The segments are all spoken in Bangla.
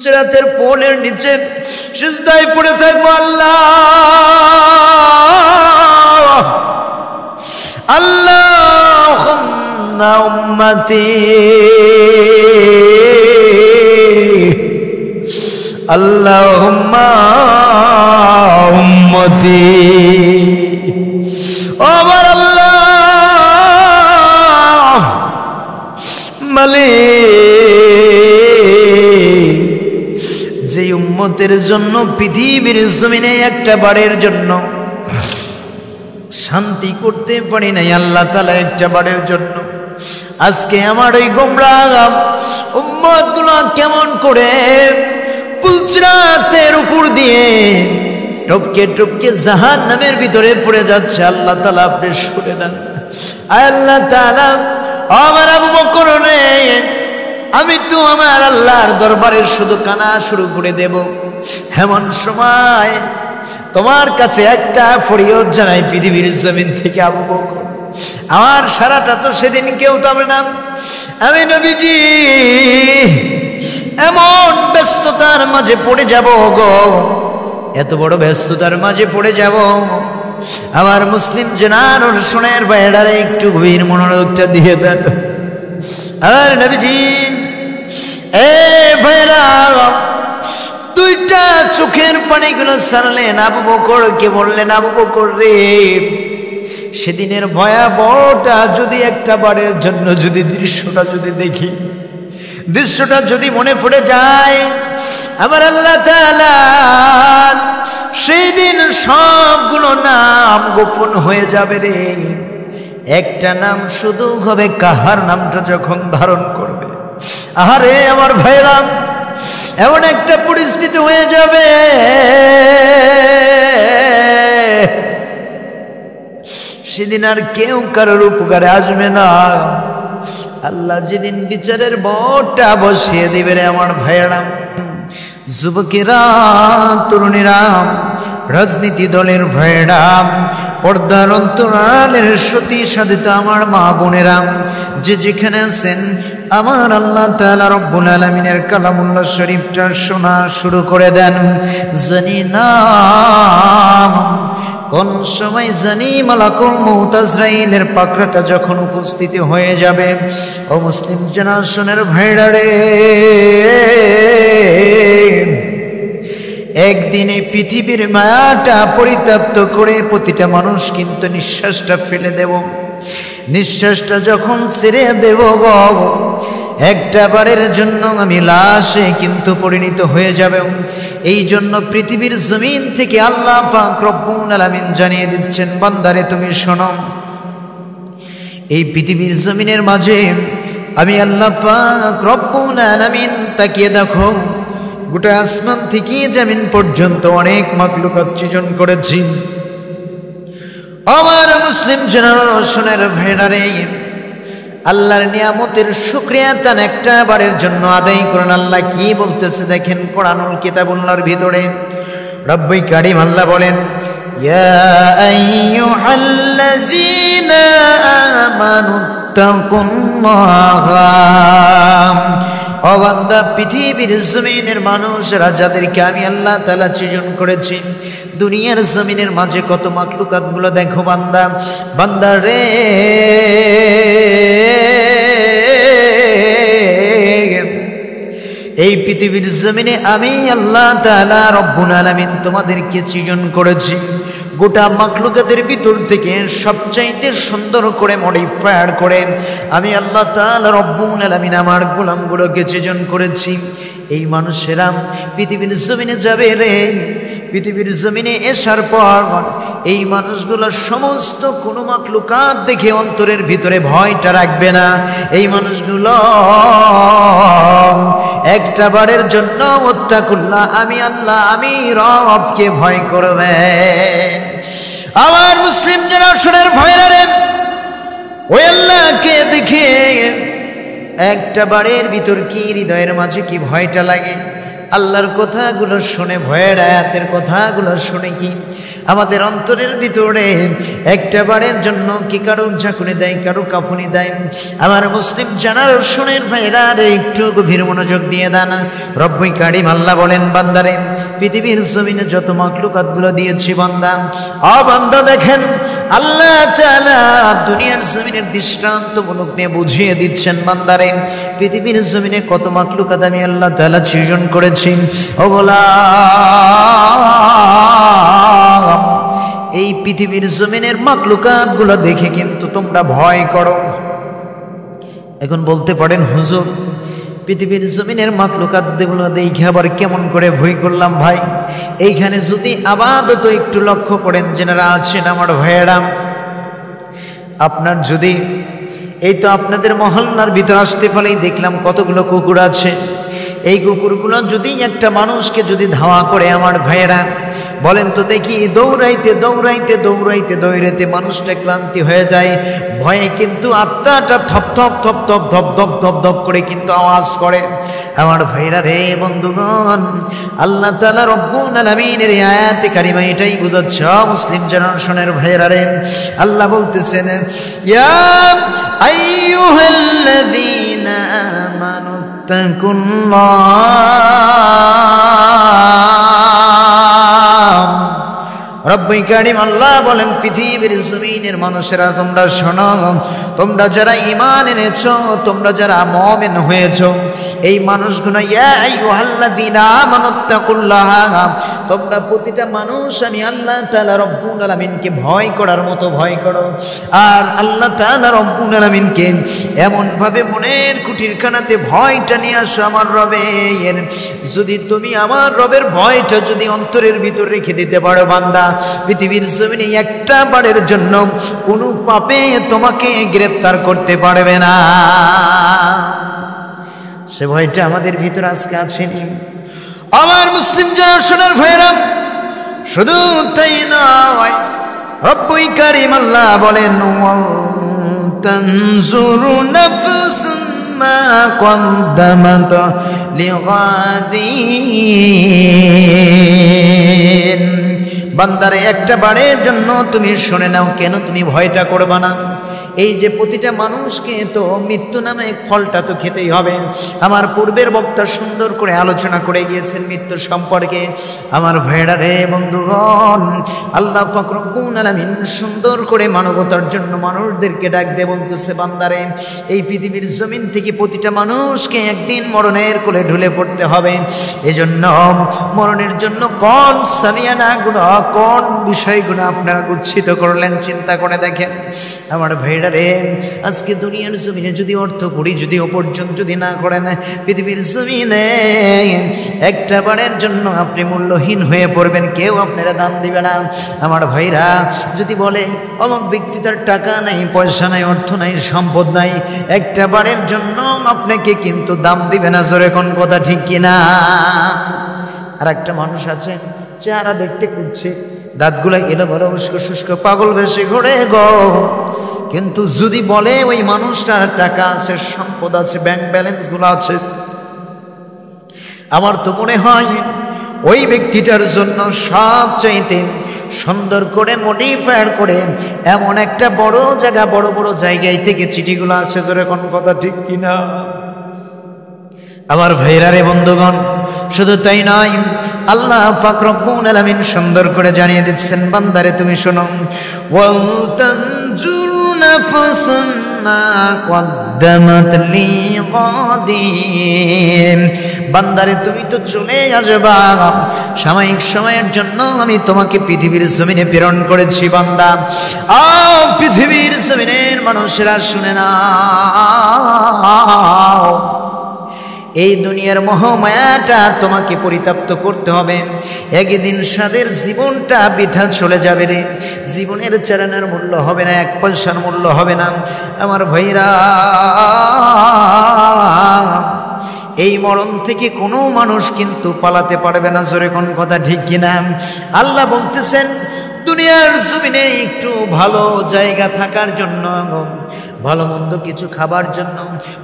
সিরাতের পোলের নিচে সিজদায় পড়ে থাকবো। আল্লাহ আল্লাহুম্মা উম্মতি আল্লাহুম্মা উম্মতি। ও আমার আল্লাহ মালিক, যে উম্মতের জন্য পৃথিবীর জমিনে একটা বারের জন্য শান্তি করতে পারি নাই আল্লাহ তাআলা, একটা বারের জন্য আজকে আমার ওই গোমরাহ উম্মত গুলো কেমন করে পুলসিরাতের উপর দিয়ে টপকে টপকে জাহান্নামের ভিতরে পড়ে যাচ্ছে। আল্লাহ তাআলা আপনি শুনে নেন। আল্লাহ তাআলা আমার আবু বকর রে, আমি তো আমার আল্লাহর দরবারে শুধু কানা শুরু করে দেব, এমন সময় তোমার কাছে একটা ফরিয়াদ জানাই পৃথিবীর জমিন থেকে। আবু বকর, আমার সারাটা তো সেদিন কেউ তবে না, আমি নবীজি এমন ব্যস্ততার মাঝে পড়ে যাব গো, এত বড় ব্যস্ততার মাঝে পড়ে যাব, আমার মুসলিম জানানোর শোনের বাইরে একটু গভীর মনোযোগটা দিয়ে দেন। আর নবীজি এ ভাইরা দুইটা চোখের পানিগুলো ছাড়লেন, আবু বকরকে বললেন, আবু বকর রে, সেদিনের ভয়াবহটা যদি একটা বারের জন্য যদি দৃশ্যটা যদি দেখি, দৃশ্যটা যদি মনে পড়ে যায়, আমার আল্লাহ তাআলা সেই দিন সবগুলো নাম গোপন হয়ে যাবে রে, একটা নাম শুধু হবে, কাহার নামটা যখন ধারণ করবে। আহারে আমার ভাইরা, এমন একটা পরিস্থিতি হয়ে যাবে সেদিন আর কেউ কারোর উপকারে আসবে না। আল্লাহ যেদিন বিচারের বটটা বসিয়ে দিবে রে আমার ভাইয়েরা, যুবকেরা, তরুণীরা, রাজনীতি দলের ভাইয়েরা, পর্দার অন্তরালের সতী সাধিতা আমার মা বোনেরা, যে যেখানে আছেন, আমার আল্লাহ তাআলা রব্বুল আলামিনের কালামুল্লাহ শরীফটা শোনা শুরু করে দেন। জানি না কোন সময় জানি মালাকুল মউত আজরাইলের পাকড়াটা যখন উপস্থিত হয়ে যাবে। ও মুসলিম জেনারেশনের ভাইরা রে, একদিনে পৃথিবীর মায়াটা পরিত্যক্ত করে প্রতিটা মানুষ কিন্তু নিঃশ্বাসটা ফেলে দেব। নিঃশ্বাসটা যখন ছেড়ে দেব গো, একটা বারের জন্য আমি লাশে কিন্তু পরিণত হয়ে যাবে। এই জন্য পৃথিবীর জমিন থেকে আল্লাহ পাক রব্বুল আলামিন জানিয়ে দিচ্ছেন, বান্দারে তুমি শোনো, এই পৃথিবীর জমিনের মাঝে আমি আল্লাহ পাক রব্বুল আলামিন তাকিয়ে দেখো, গোটা আসমান থেকে জমিন পর্যন্ত অনেক মাখলুকাত সৃজন করেছি। আমার মুসলিম জেনারেশনের ভাইরা, আল্লাহর নিয়ামতের শুকরিয়া তান একটা বারের জন্য আদায় করেন। আল্লাহ কি বলতেছে দেখেন কোরআনুল কিতাবুল্লাহর ভিতরে, রব্বুল কারীম আল্লাহ বলেন, ইয়া আইয়ুহাল্লাযীনা আমানুত্তাকুল্লাহা। ও বান্দা, পৃথিবীর জমিনের মানুষরা যাদেরকে আমি আল্লাহ তাআলা সৃজন করেছি, দুনিয়ার জমিনের মাঝে কত মাখলুকাত গুলো দেখো বান্দা, বান্দা রে, এই পৃথিবীর জমিনে আমি আল্লাহ তাআলা রব্বুল আলামিন তোমাদেরকে সৃজন করেছি। গোটা মাখলুকাতের ভিতর থেকে সবচাইতে সুন্দর করে মডিফায়ার করে আমি আল্লাহ তাআলা রব্বুল আলামিন আমার গোলামগুলোকে সৃজন করেছি। এই মানুষেরা পৃথিবীর জমিনে যাবে রে, পৃথিবীর জমিনে আসার পর এই মানুষগুলো সমস্ত কোনো মাখলুকাত দেখে অন্তরের ভিতরে ভয়টা রাখবে না। এই মানুষগুলো একটা বারের জন্য মুত্তাকুল্লাহ, আমি আল্লাহ, আমি রবকে ভয় করবে। আমার মুসলিম জেনারেশনের ভাইরা রে, ওই আল্লাহকে দেখে একটা বারের ভিতর কি হৃদয়ের মাঝে কি ভয়টা লাগে। আল্লাহর কথাগুলো শুনে, ভয়ের আয়াতের কথাগুলো শুনে কি আমাদের অন্তরের ভিতরে একটা বারের জন্য কি কারো ঝাঁকুনি দেয়, কারো কাঁপুনি দেয়? আমার মুসলিম জেনারেশনের ভাইরা রে, একটু গভীর মনোযোগ দিয়ে দেন। রব্বুল কারীম আল্লাহ বলেন, বান্দারে পৃথিবীর জমিনে যত মাখলুকাতগুলো দিয়েছি বান্দা, বান্দা দেখেন আল্লাহ তাআলা দুনিয়ার জমিনের দৃষ্টান্তমূলক নিয়ে বুঝিয়ে দিচ্ছেন, বান্দারে পৃথিবীর জমিনে কত মাখলুকাত আমি আল্লাহ তাআলা সৃজন করেছি। ও গোলাম, এই পৃথিবীর জমিনের মাখলুকাতগুলো দেখে কিন্তু তোমরা ভয় করো। এখন বলতে পারেন, হুজুর পৃথিবীর জমিনের মাখলুকাতগুলো দেখে আবার কেমন করে ভয় করলাম? ভাই, এইখানে যদি আপাতত একটু লক্ষ্য করেন যারা আছেন আমার ভাইয়েরা, আপনার যদি এই তো আপনাদের মহল্লার ভিতর আসতে পারেই দেখলাম কতগুলো কুকুর আছে। এই কুকুরগুলো যদি একটা মানুষকে যদি ধাওয়া করে আমার ভাইয়েরা, বলেন তো দেখি, দৌড়াইতে দৌড়াইতে দৌড়াইতে দৌড়াইতে মানুষটা ক্লান্তি হয়ে যায়, ভয়ে কিন্তু আত্মাটা থপ থপ থপ থপ ধপ ধপ ধপ ধপ করে কিন্তু আওয়াজ করে। আমার ভাইরা রে, বন্ধুগণ, আল্লাহ তাআলা রব্বুল আলামিনের আয়াতে কারিমা এটাই বোঝাচ্ছে। মুসলিম জেনারেশনের ভাইরা রে, আল্লাহ বলতেছেন, ইয়া আইয়ুহাল্লাযীনা আমানু তাকুল্লাহ। রব্বুল কারীম আল্লাহ বলেন, পৃথিবীর জমিনের মানুষেরা তোমরা শোনো, তোমরা যারা ঈমান এনেছো, তোমরা যারা মুমিন হয়েছো, এই মানুষগুলো ইয়া আইয়ুহাল্লাযীনা আমানুত্তাকুল্লাহ, তোমরা প্রতিটা মানুষ আমি আল্লাহ তাআলা রব্বুল আলামিনকে ভয় করার মতো ভয় করো। আর আল্লাহ তাআলা রব্বুল আলামিনকে এমন ভাবে মনের কুটিরখানাতে ভয়টা নিয়ে আসো আমার রবের। যদি তুমি আমার রবের ভয়টা যদি অন্তরের ভিতর রেখে দিতে পারো বান্দা, পৃথিবীর জমিনে একটা বারের জন্য কোনো পাপে তোমাকে গ্রেফতার করতে পারবে না। সে ভয়টা আমাদের ভিতর আজকে আছেনি আমার মুসলিম জেনারেশনের ভাইরা। শুধু তাই নয়, রব্বুল কারীম আল্লাহ বলেন, তানজুরু নাফসুম মা কদ্দামাত লিগাদিন। বান্দারে একটা বারের জন্য তুমি শুনে নাও, কেন তুমি ভয়টা করবা না? এই যে প্রতিটা মানুষকে তো মৃত্যু নামে ফলটা তো খেতেই হবে। আমার পূর্বের বক্তা সুন্দর করে আলোচনা করে গিয়েছেন মৃত্যু সম্পর্কে। আমার ভাইরা রে, বন্ধুগণ, আল্লাহ পাক রব্বুল আলামিন সুন্দর করে মানবতার জন্য মানুষদেরকে ডাক দিয়ে বলতেছে, বান্দারে এই পৃথিবীর জমিন থেকে প্রতিটা মানুষকে একদিন মরণের কোলে ঢুলে পড়তে হবে। এজন্য মরণের জন্য কোন সামিয়ানাগুলো, কোন বিষয়গুলো আপনারা গুচ্ছিত করলেন চিন্তা করে দেখেন। আমার ভাইরা রে, আজকে দুনিয়ার জমিনে যদি অর্থ করি যদি উপার্জন যদি না করেন, পৃথিবীর জমিনে একটা বারের জন্য আপনি মূল্যহীন হয়ে পড়বেন, কেউ আপনারা দান দিবে না। আমার ভাইরা যদি বলে অমুক ব্যক্তি তার টাকা নাই, পয়সা নাই, অর্থ নাই, সম্পদ নাই, একটা বারের জন্য আপনাকে কিন্তু দাম দিবে না। জোরে কোন কথা ঠিক কিনা? আর একটা মানুষ আছে, চেহারা দেখতে কুচ্ছে, দাঁতগুলা এলোমেলো উস্কো শুষ্ক পাগল বেশি ঘুরে গো, কিন্তু যদি বলে ওই মানুষটার টাকা আছে, সম্পদ আছে, ব্যাংক ব্যালেন্স গুলো আছে, আমার তো মনে হয় ওই ব্যক্তিটার জন্য সবচাইতে সুন্দর করে মডিফাই করে এমন একটা বড় জায়গা, বড় বড় জায়গায় থেকে চিঠিগুলো আসে। জোরে কোন কথা ঠিক কিনা? আমার ভাইরা রে, বন্ধুগণ, শুধু তাই নয়, আল্লাহ পাক রব্বুল আলামিন সুন্দর করে জানিয়ে দিচ্ছেন, বান্দারে তুমি শোনো, ওয়াল তানজুর নাফসুম মা কদ্দামাত লিগাদিন। বান্দারে তুমি তো চলে আসবা, সাময়িক সময়ের জন্য আমি তোমাকে পৃথিবীর জমিনে প্রেরণ করেছি বান্দা। পৃথিবীর জমিনের মানুষেরা শুনে নাও, এই দুনিয়ার মোহমায়াটা তোমাকে পরিত্যক্ত করতে হবে। একদিন সাদের জীবনটা বৃথা চলে যাবে রে। জীবনের চালানোর মূল্য হবে না, এক পয়সার মূল্য হবে না। আমার ভাইরা, এই মরণ থেকে কোনো মানুষ কিন্তু পালাতে পারবে না। জোরে কোন কথা ঠিক কিনা? আল্লাহ বলতেছেন, দুনিয়ার জমিনে একটু ভালো জায়গা থাকার জন্য, ভালো মন্দ কিছু খাবার জন্য,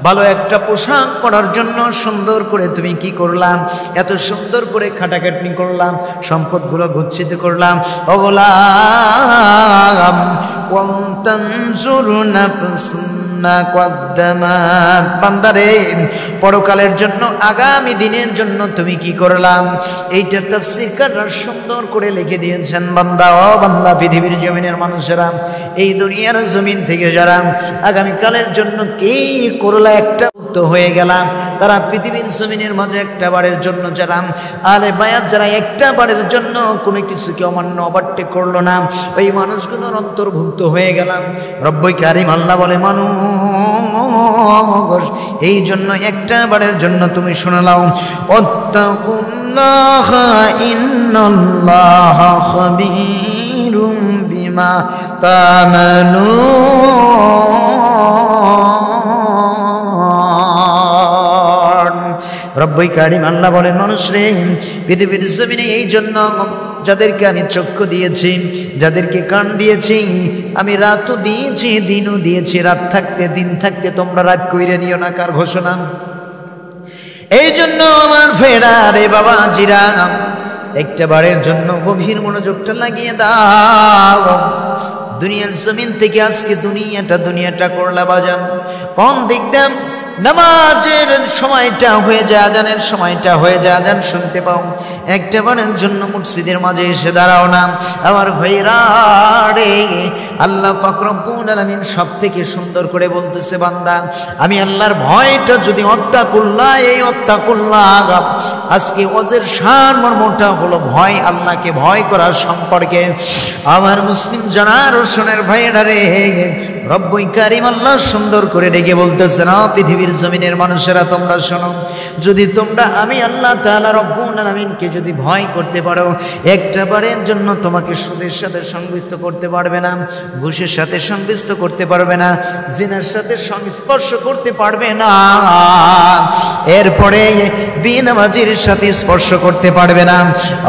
ভালো একটা পোশাক পরার জন্য সুন্দর করে তুমি কি করলাম, এত সুন্দর করে খাটাখাটনি করলাম, সম্পদগুলো গচ্ছিত করলাম। ও গোলাম ওয়ান্তানজুর নাফসুন মা কদ্দামাত, বান্দারে পরকালের জন্য, আগামী দিনের জন্য তুমি কি করলাম, এইটা তাফসীরকাররা সুন্দর করে লিখে দিয়েছেন। বান্দা, ও বান্দা, পৃথিবীর জমিনের মানুষেরা, এই দুনিয়ার জমিন থেকে যারা আগামীকালের জন্য কি করলা, একটা মুক্ত হয়ে গেলাম, তারা পৃথিবীর জমিনের মাঝে একটা বারের জন্য যারা আলে বায়াত, যারা একটা বারের জন্য কোনো কিছুকে অমান্য ওভারটেক করলো না, ওই মানুষগুলোর অন্তর্ভুক্ত হয়ে গেলাম। রব্বুল কারীম আল্লাহ বলে, মানুষ এই জন্য একটা বারের জন্য তুমি শুনে নাও, ওয়াত্তাকুল্লাহা ইন্নাল্লাহা খাবীরুম বিমা তা'মালুন। রব্বুল কারীম আল্লাহ বলেন, মানুষ রে, পৃথিবীর জমিনে এই জন্য যাদেরকে আমি চক্ষু দিয়েছি, যাদেরকে কান দিয়েছি, আমি রাতও দিয়েছি, দিনও দিয়েছি, রাত থাকতে দিন থাকতে তোমরা রাত কইরে নিও না, কার ঘোষণা? এই জন্য আমার ফেরা রে বাবা জিরা, একটা বারের জন্য গভীর মনোযোগটা লাগিয়ে দাও। দুনিয়ার জমিন থেকে আজকে দুনিয়াটা করলা বাজান, কোন দিকটা নামাজের সময়টা হয়ে যায়, আজানের সময়টা হয়ে যায়, আজান শুনতে পাও, একটা বারের জন্য মসজিদের মাঝে এসে দাঁড়াও না। আমার ভাইরা রে, আল্লাহ পাক রব্বুল আলামিন সব থেকে সুন্দর করে বলতেছে, বান্দা আমি আল্লাহর ভয়টা যদি অত্তাকুল্লাহ, এই অত্তাকুল্লাহ, আজকে ওজের শান মর্মটা হলো ভয়, আল্লাহকে ভয় করার সম্পর্কে। আমার মুসলিম জানার রোশনের ভাইরা রে, রব্বুল কারীম আল্লাহ সুন্দর করে ডেকে বলতেছে, না পৃথিবীর জমিনের মানুষেরা তোমরা শোনো, যদি তোমরা আমি আল্লাহ তাআলা রব্বুল আলামিনকে যদি ভয় করতে পারো, একটা বারের জন্য তোমাকে সুদের সাথে সংযুক্ত করতে পারবে না, ঘুষের সাথে সংযুক্ত করতে পারবে না, জিনার সাথে সংস্পর্শ করতে পারবে না, এরপরে বেনামাজির সাথে স্পর্শ করতে পারবে না।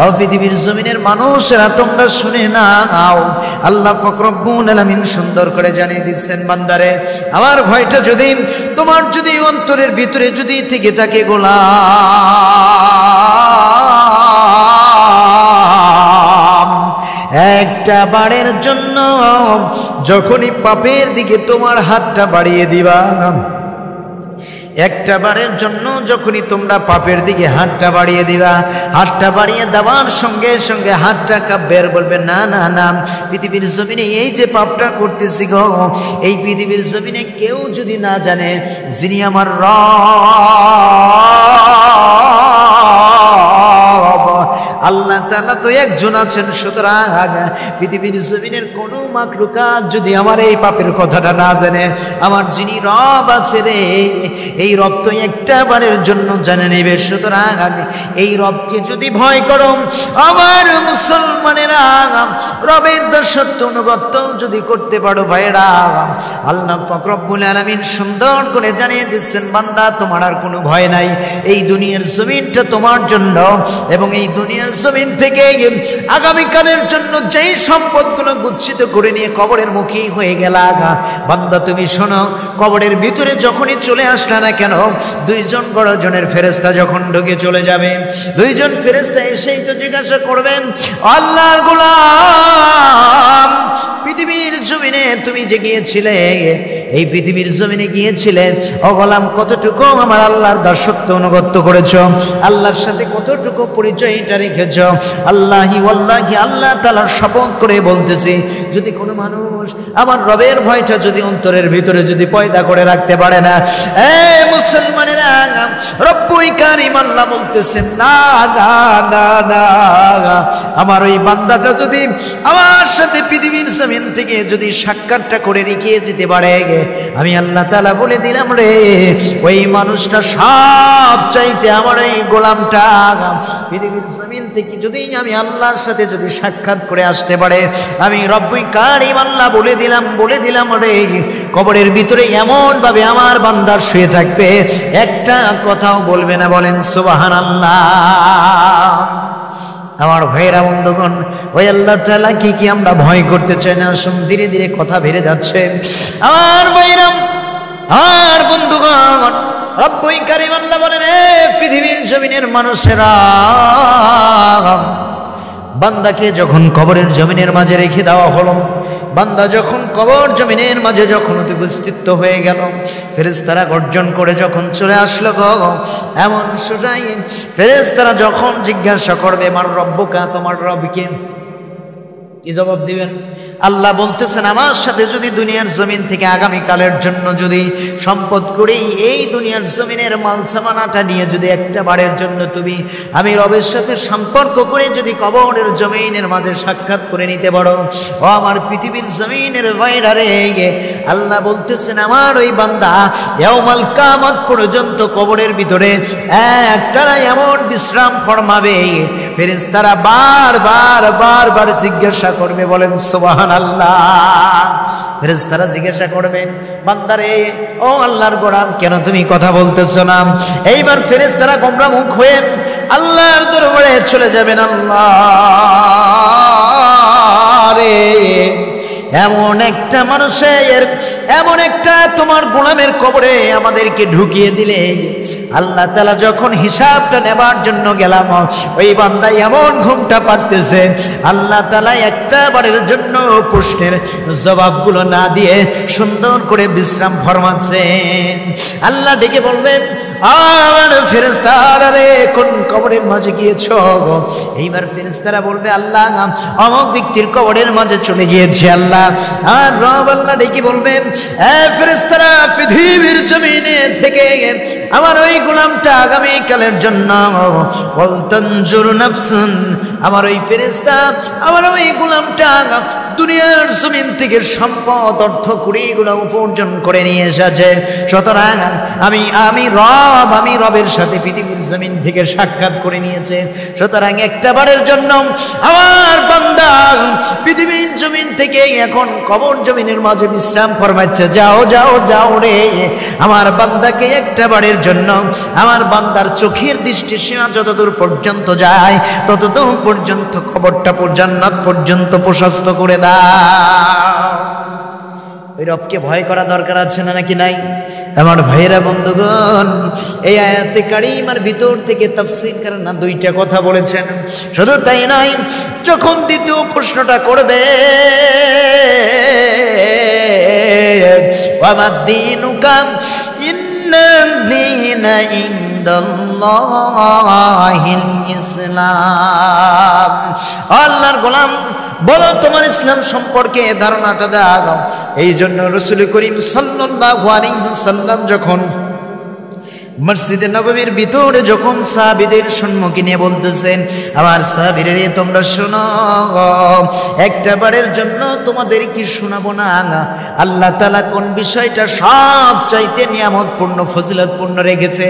ও পৃথিবীর জমিনের মানুষেরা তোমরা শুনে নাও, আল্লাহ পাক রব্বুল আলামিন সুন্দর করে জানিয়ে দিচ্ছেন, বান্দারে আমার ভয়টা যদি তোমার যদি অন্তরের ভিতরে যদি থেকে থাকে গোলাম, একটা বারের জন্য যখনই পাপের দিকে তোমার হাতটা বাড়িয়ে দিবা, একটা বারের জন্য যখনই তোমরা পাপের দিকে হাতটা বাড়িয়ে দিবা, হাতটা বাড়িয়ে দেওয়ার সঙ্গে সঙ্গে হাতটা কাব্যের বলবে, না না না, পৃথিবীর জমিনে এই যে পাপটা করতেছি গো, এই পৃথিবীর জমিনে কেউ যদি না জানে, যিনি আমার আল্লাহ তাআলা তো একজন আছেন, সুতরাং পৃথিবীর জমিনের কোনো মাখলুকাত যদি আমার এই পাপের কথাটা না জানে, আমার যিনি রব আছে রে, এই রব তো একটা বারের জন্য জানে নেবে। সুতরাং এই রবকে যদি ভয় করো, আমার মুসলমানেরা, রবের দাসত্ব অনুগত্য যদি করতে পারো ভাইরা, আল্লাহ পাক রব্বুল আলামিন সুন্দর করে জানিয়ে দিচ্ছেন, বান্দা তোমার আর কোনো ভয় নাই, এই দুনিয়ার জমিনটা তোমার জন্য, এবং এই দুনিয়ার জমিন থেকে আগামীকালের জন্য যেই সম্পদগুলো গুচ্ছিত করে নিয়ে কবরের মুখী হয়ে গেলা, বান্দা তুমি শোনো, কবরের ভিতরে যখনই চলে আসলা না কেন, দুইজন বড় জনের ফেরেশতা যখন ঢুকে চলে যাবে, দুইজন ফেরেশতা এসেই তো জিজ্ঞাসা করবেন, আল্লাহর গোলাম পৃথিবীর জমিনে তুমি যে গিয়েছিলে, এই পৃথিবীর জমিনে গিয়েছিলে, ও গোলাম কতটুকু আমার আল্লাহর দাসত্ব অনুগত্য করেছো, আল্লাহর সাথে কতটুকু পরিচয়টা রেখেছো? আল্লাহি ওয়াল্লাহি, আল্লাহ তাআলার শপথ করে বলতেছি, যদি কোনো মানুষ আমার রবের ভয়টা যদি অন্তরের ভিতরে যদি পয়দা করে রাখতে পারে না, মুসলমানেরা, রব্বুল কারীম আল্লাহ বলতেছেন, না না না না, আমার ওই বান্দাটা যদি আমার সাথে পৃথিবীর জমিন থেকে যদি সাক্ষাৎটা করে রেখে যেতে পারে, আমি আল্লাহ তাআলা বলে দিলাম রে, ওই মানুষটা সব চাইতে আমার এই গোলামটা পৃথিবীর জমিন থেকে যদি আমি আল্লাহর সাথে যদি সাক্ষাৎ করে আসতে পারে, আমি রব্বুল কারীম আল্লাহ বলে দিলাম রে, কবরের ভিতরে এমন ভাবে আমার বান্দা শুয়ে থাকবে, একটা কথাও বলবে না। বলেন সুবহানাল্লাহ। আমার ভাইরা বন্ধুগণ, ওই আল্লাহ তাআলা কি আমরা ভয় করতে চাই না? আসুন ধীরে ধীরে কথা বেড়ে যাচ্ছে। আমার ভাইরা আর বন্ধুগণ, রব্বুল কারীম আল্লাহ বলেন, পৃথিবীর জমিনের মানুষেরা, বান্দাকে যখন কবরের জমিনের মাঝে রেখে দেওয়া হলো, বান্দা যখন কবর জমিনের মাঝে যখন উপস্থিত হয়ে গেল, ফেরেশতারা গর্জন করে যখন চলে আসলো গো, এমন সোজাই ফেরেশতারা যখন জিজ্ঞাসা করবে মার রব্বুকা, তোমার রবকে, কি জবাব দিবেন? আল্লাহ বলতেছেন, আমার সাথে যদি দুনিয়ার জমিন থেকে আগামীকালের জন্য যদি সম্পদ করেই এই দুনিয়ার জমিনের মাল সামানাটা নিয়ে যদি একটা বারের জন্য তুমি আমি রবের সাথে সম্পর্ক করে যদি কবরের জমিনের মাঝে সাক্ষাৎ করে নিতে পারো, ও আমার পৃথিবীর জমিনের বাইরে, আল্লাহ বলতেছেন আমার ওই বান্দা ইয়াউমাল কিয়ামত পর্যন্ত কবরের ভিতরে একটানা এমন বিশ্রাম ফরমাবে, ফেরেশতারা বারবার জিজ্ঞাসা করবে, বলেন সুবহানাল্লাহ। ফেরেশতারা জিজ্ঞাসা করবে, বান্দারে ও আল্লাহর গোলাম, কেন তুমি কথা বলতেছো না? এইবার ফেরেশতারা গোমরা মুখ হয়ে আল্লাহর দরবারে চলে যাবেন। আল্লাহ রে, এমন একটা মানুষের, এমন একটা তোমার গোলামের কবরে আমাদেরকে ঢুকিয়ে দিলে, আল্লাহ তাআলা যখন হিসাবটা নেবার জন্য গেলাম, ওই বান্দা এমন ঘুমটা পারতেছে, আল্লাহ তাআলা একটা বারের জন্য প্রশ্নের জবাবগুলো না দিয়ে সুন্দর করে বিশ্রাম ফরমাচ্ছেন। আল্লাহ ডেকে বলবেন, আমার ফেরেশতারা রে, কোন কবরের মাঝে গিয়েছো? এইবার ফেরেশতারা বলবে, আল্লাহ অমুক ব্যক্তির কবরের মাঝে চলে গিয়েছে আল্লাহ। আর রব আল্লাহ ডেকে বলবেন, ফেরেশতারা পৃথিবীর জমিনে থেকে আমার ওই গোলামটা আগামীকালের জন্য ওয়ালতানজুর নাফসুন, আমার ওই ফেরেশতা আমার ওই গোলামটা দুনিয়ার জমিন থেকে সম্পদ অর্থ কুড়িগুলো উপার্জন করে নিয়ে এসেছে, সুতরাং আমি রবের সাথে পৃথিবীর জমিন থেকে সাক্ষাৎ করে নিয়েছে, সুতরাং একটা বারের জন্য আমার বান্দা পৃথিবীর জমিন থেকে এখন কবর জমিনের মাঝে বিশ্রাম ফরমাচ্ছে। যাও যাও যাও রে, আমার বান্দাকে একটা বারের জন্য আমার বান্দার চোখের দৃষ্টি সীমা যতদূর পর্যন্ত যায় ততদূর পর্যন্ত কবরটা জান্নাত পর্যন্ত প্রশস্ত করে দাও। ওই রবকে ভয় করা দরকার আছে না, নাকি নাই? আমার ভাইরা বন্ধুগণ, এই আয়াতে কারিমার ভিতর থেকে তাফসীর করেন না দুইটা কথা বলেছেন। শুধু তাই নয়, যখন দ্বিতীয় প্রশ্নটা করবে, ওয়ামা দীনুকা ইন্নাদ-দীনা ইনদাল্লাহিল ইসলাম, আল্লাহর গোলাম বলো তোমার ইসলাম সম্পর্কে ধারণাটা দাও। এই জন্য রাসূল করিম সাল্লাল্লাহু আলাইহি ওয়াসাল্লাম যখন মসজিদে নববীর ভিতরে যখন সাহাবীদের সম্মুখে নিয়ে বলতেছেন, আমার সাহাবীরা তোমরা শোনো, একটা বারের জন্য তোমাদের কি শোনাবো না? আল্লাহ তাআলা কোন বিষয়টা সব চাইতে নিয়ামতপূর্ণ ফজিলতপূর্ণ রেখেছে,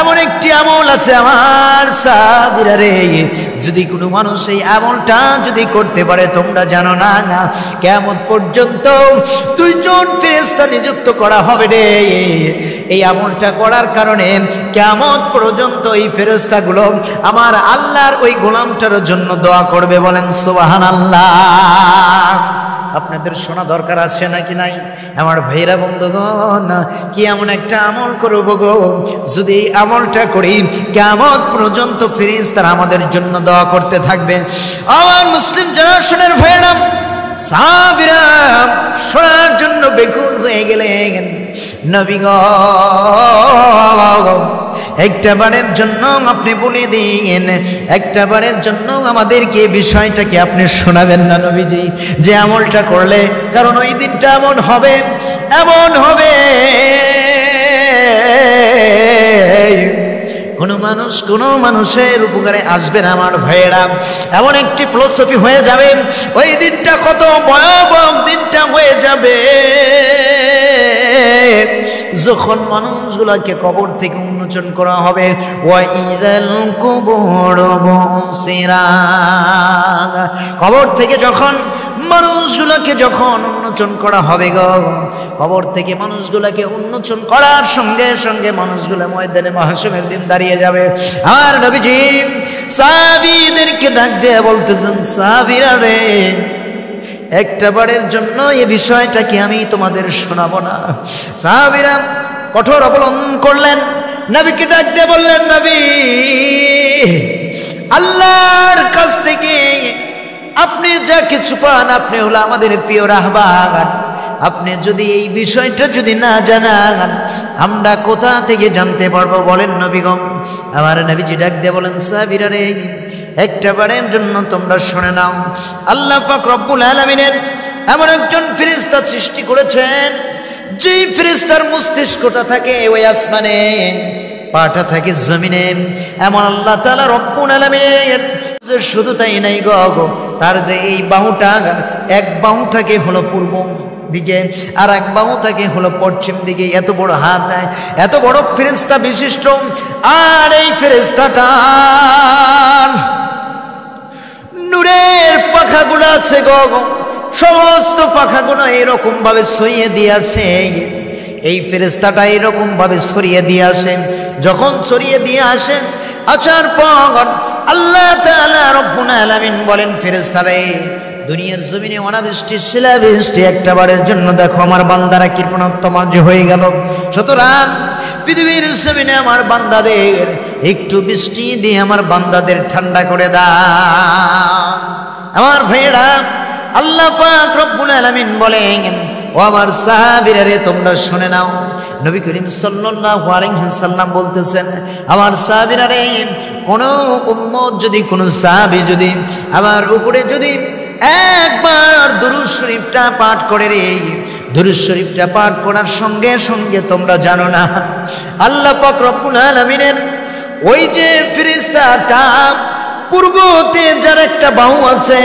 এমন একটি আমল আছে আমার সাহাবীরা রে, যদি কোনো মানুষ এই আমলটা যদি করতে পারে, তোমরা জানো না কিয়ামত পর্যন্ত দুইজন ফেরেশতা নিযুক্ত করা হবে রে। এই আমলটা করার কারণে কিয়ামত পর্যন্ত এই ফেরেশতাগুলো আমার আল্লাহর ওই গোলামটার জন্য দোয়া করবে, বলেন সুবহানাল্লাহ। আপনাদের শোনা দরকার আছে নাকি নাই? আমার ভাইরা বন্ধুগণ, কি এমন একটা আমল করব গো, যদি আমলটা করি কিয়ামত পর্যন্ত ফেরেশতারা আমাদের জন্য দোয়া করতে থাকবে। আমার মুসলিম জেনারেশনের ভাইরা সাহাবীরা শোনার জন্য বেকুল হয়ে গেলেন। নবী গো, একটা বারের জন্য আপনি বলে দিন, একটা বারের জন্য আমাদেরকে বিষয়টাকে আপনি শোনাবেন না নবীজি, যে আমলটা করলে, কারণ ওই দিনটা এমন হবে, এমন হবে কোনো মানুষের উপকারে আসবে না। আমার ভাইয়েরা, এমন একটি ফিলোসফি হয়ে যাবে, ওই দিনটা কত ভয়াবহ দিনটা হয়ে যাবে, যখন মানুষগুলোকে কবর থেকে উন্মোচন করা হবে। ওয়াইদাল কুবুর বুসিরাত, কবর থেকে যখন মানুষগুলোকে যখন উন্মোচন করা হবে গো, কবর থেকে মানুষগুলোকে উন্মোচন করার সঙ্গে সঙ্গে মানুষগুলো ময়দানে মাহশরের দিন দাঁড়িয়ে যাবে। আর নবীজি সাহাবীদেরকে ডাক দিয়ে বলতেছেন, সাহাবীরা রে, একটা বারের জন্য এই বিষয়টাকে আমি তোমাদের শোনাবো না? সাহাবীরা কঠোর অবলম্বন করলেন, নবীকে ডাক দিয়ে বললেন, নবী, আল্লাহর কাছ থেকে আপনি যা কিছু পান, আপনি হলো আমাদের প্রিয় রাহবার, আপনি যদি এই বিষয়টা যদি না জানান, আমরা কোথা থেকে জানতে পারবো বলেন নবীগণ? আমার নবীজি ডাক দিয়ে বলেন, সাহাবীরা রে, একটা বারের জন্য তোমরা শুনে নাও, আল্লাহ পাক রব্বুল আলামিনের এমন একজন ফেরেশতা সৃষ্টি করেছেন, যেই ফেরেশতার মস্তিষ্কটা থাকে ওই আসমানে, পাটা থাকে জমিনে। এমন আল্লাহ তাআলা রব্বুল আলামিনের শুধু তাই নাই গো, তার যে এই বাহুটা, এক বাহু থাকে হলো পূর্ব দিকে, আর এক বাহু থাকে হলো পশ্চিম দিকে। এত বড় হাত, এত বড় ফেরেশতা বিশিষ্ট। আর এই ফেরেশতাটা নূরের পাখাগুলো আছে গো, সমস্ত পাখাগুলো এরকম ভাবে ছড়িয়ে দিয়েছে। এই ফেরেশতাটা এরকম ভাবে ছড়িয়ে দিয়ে আসে। যখন ছড়িয়ে দিয়ে আসে, আসার পর আল্লাহ তাআলা রব্বুল আলামিন বলেন, ফেরেশতারে, দুনিয়ার জমিনে অনাবৃষ্টি শিলাবৃষ্টি একটা বারের জন্য দেখো আমার বান্দারা কৃপণাত্মা হয়ে গেল, সুতরাং পৃথিবীর জমিনে আমার বান্দাদের একটু বৃষ্টি দিয়ে আমার বান্দাদের ঠান্ডা করে দাও। আমার ভাইয়েরা, আল্লাহ পাক রব্বুল আলামিন বলেন, ও আমার সাহাবীরা রে, তোমরা শুনে নাও। নবী করিম সাল্লাল্লাহু আলাইহি সাল্লাম বলতেছেন, আমার সাহাবীরা রে, কোন উম্মত যদি, কোন সাহাবী যদি আমার উপরে যদি একবার দুরূদ শরীফটা পাঠ করে রে, দুরূদ শরীফটা পাঠ করার সঙ্গে সঙ্গে তোমরা জানো না, আল্লাহ পাক রব্বুল আলামিনের ওই যে ফেরেশতাটা পূর্বতে যার একটা বাহু আছে